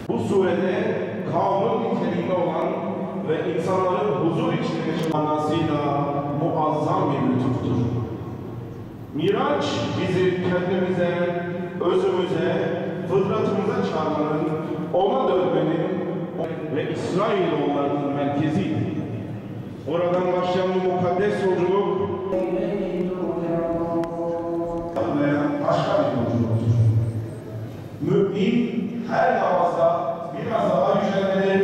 Bu surede kanun niteliğinde olan ve insanların huzur içinde yaşamasıyla muazzam bir lütuftur. Miraç bizi kendimize, özümüze, fıtratımıza çağırmanın, ona dönmenin ve İsrailoğullarının merkeziydi. Oradan başlayan bu mukaddes yolculuk veya başka bir yolculuktur. Mümin her namazda biraz daha yücelmeli,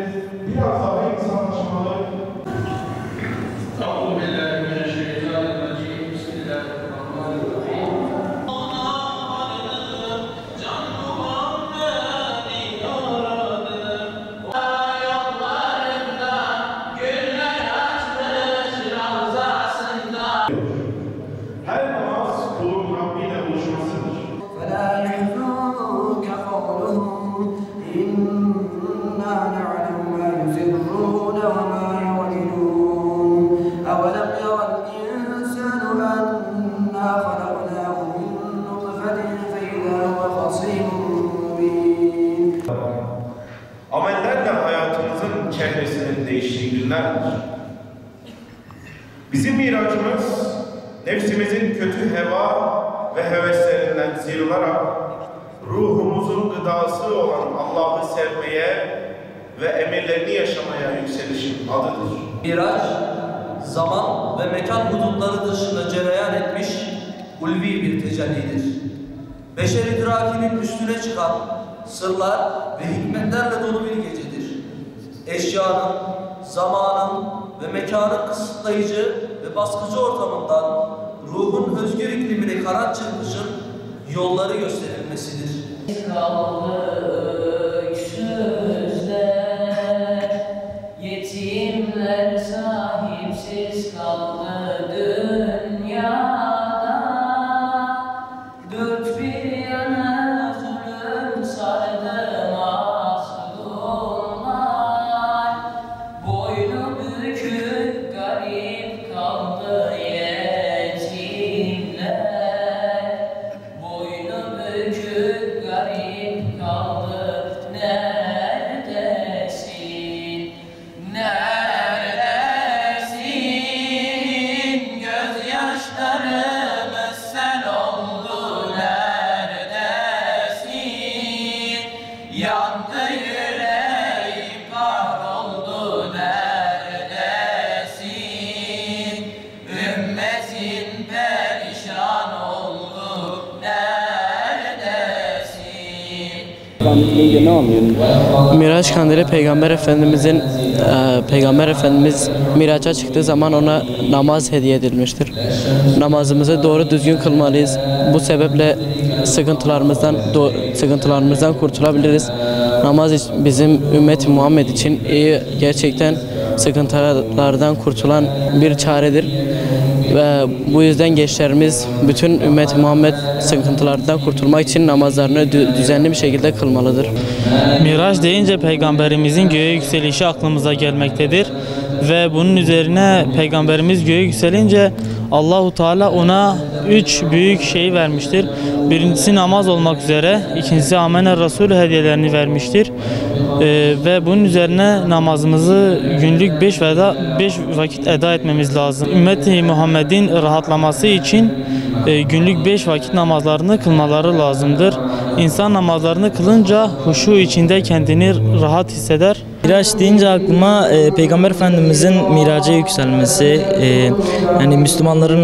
biraz daha insanlaşmalı. Her namaz kulun Rabbiyle buluşmasıdır. فَلَا يَحْزُنكَ قَوْلُهُمْ إِنَّا نَعْلَمُ مَا يُسِرُّونَ وَمَا يُعْلِنُونَ أَوَلَمْ يَرَ الْإِنسَانُ أَنَّا خَلَقْنَاهُ مِن نُّطْفَةٍ فَإِذَا هُوَ خَصِيمٌ مُّبِينٌ. Amellerle hayatımızın çehresinin değiştiği günlerdir. Bizim miracımız, nefsimizin kötü heva ve heveslerinden sıyrılarak ruhumuzun gıdası olan Allah'ı sevmeye ve emirlerini yaşamaya yükselişin adıdır. Miraç, zaman ve mekan hudutları dışında cereyan etmiş ulvi bir tecellidir. Beşer idrakinin üstüne çıkan sırlar ve hikmetlerle dolu bir gecedir. Eşyanın, zamanın ve mekanın kısıtlayıcı ve baskıcı ortamından ruhun özgür iklimine kanat çırpışın yolları gösterilmesidir. Yetimler sahipsiz kaldı dünyada, dört bir yana zulüm sardı mazlumlar, boynu bükük garip kaldı yetimler, boynu bükük garip kaldı. Neredesin? Neredesin? Gözyaşlarımız sel oldu. Neredesin? Yandı yüreğim kahroldu. Neredesin? Ümmetin perişan oldu. Neredesin? Miraç kandili Peygamber Efendimiz Miraç'a çıktığı zaman ona namaz hediye edilmiştir. Namazımızı doğru düzgün kılmalıyız. Bu sebeple sıkıntılarımızdan kurtulabiliriz. Namaz bizim ümmet Muhammed için gerçekten sıkıntılardan kurtulan bir çaredir. Ve bu yüzden gençlerimiz bütün ümmet Muhammed sıkıntılardan kurtulmak için namazlarını düzenli bir şekilde kılmalıdır. Miraç deyince Peygamberimizin göğe yükselişi aklımıza gelmektedir. Ve bunun üzerine Peygamberimiz göğe yükselince Allahu Teala ona 3 büyük şey vermiştir. Birincisi namaz olmak üzere, ikincisi Amener Resulü hediyelerini vermiştir. Ve bunun üzerine namazımızı günlük 5 vakit eda etmemiz lazım. Ümmet-i Muhammed'in rahatlaması için günlük 5 vakit namazlarını kılmaları lazımdır. İnsan namazlarını kılınca huşu içinde kendini rahat hisseder. Miraç deyince aklıma Peygamber Efendimizin miraca yükselmesi, yani Müslümanların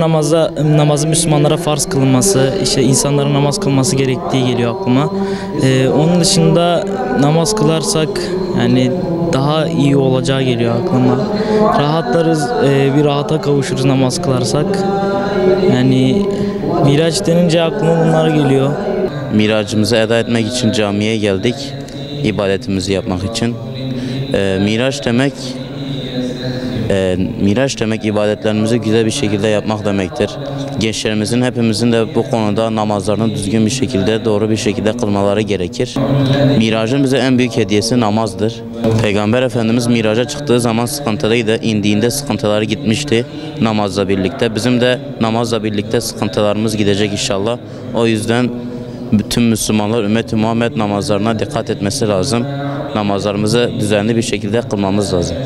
namazı Müslümanlara farz kılınması, işte insanların namaz kılması gerektiği geliyor aklıma. Onun dışında namaz kılarsak yani daha iyi olacağı geliyor aklıma. Rahatlarız, bir rahata kavuşuruz namaz kılarsak. Yani Miraç denince aklıma bunlar geliyor. Miracımızı eda etmek için camiye geldik, ibadetimizi yapmak için. Miraç demek Miraç demek ibadetlerimizi güzel bir şekilde yapmak demektir. Gençlerimizin hepimizin de bu konuda namazlarını düzgün bir şekilde, doğru bir şekilde kılmaları gerekir. Miracın bize en büyük hediyesi namazdır. Peygamber Efendimiz miraca çıktığı zaman sıkıntılıydı. İndiğinde sıkıntıları gitmişti namazla birlikte. Bizim de namazla birlikte sıkıntılarımız gidecek inşallah. O yüzden bütün Müslümanlar Ümmet-i Muhammed namazlarına dikkat etmesi lazım. Namazlarımızı düzenli bir şekilde kılmamız lazım.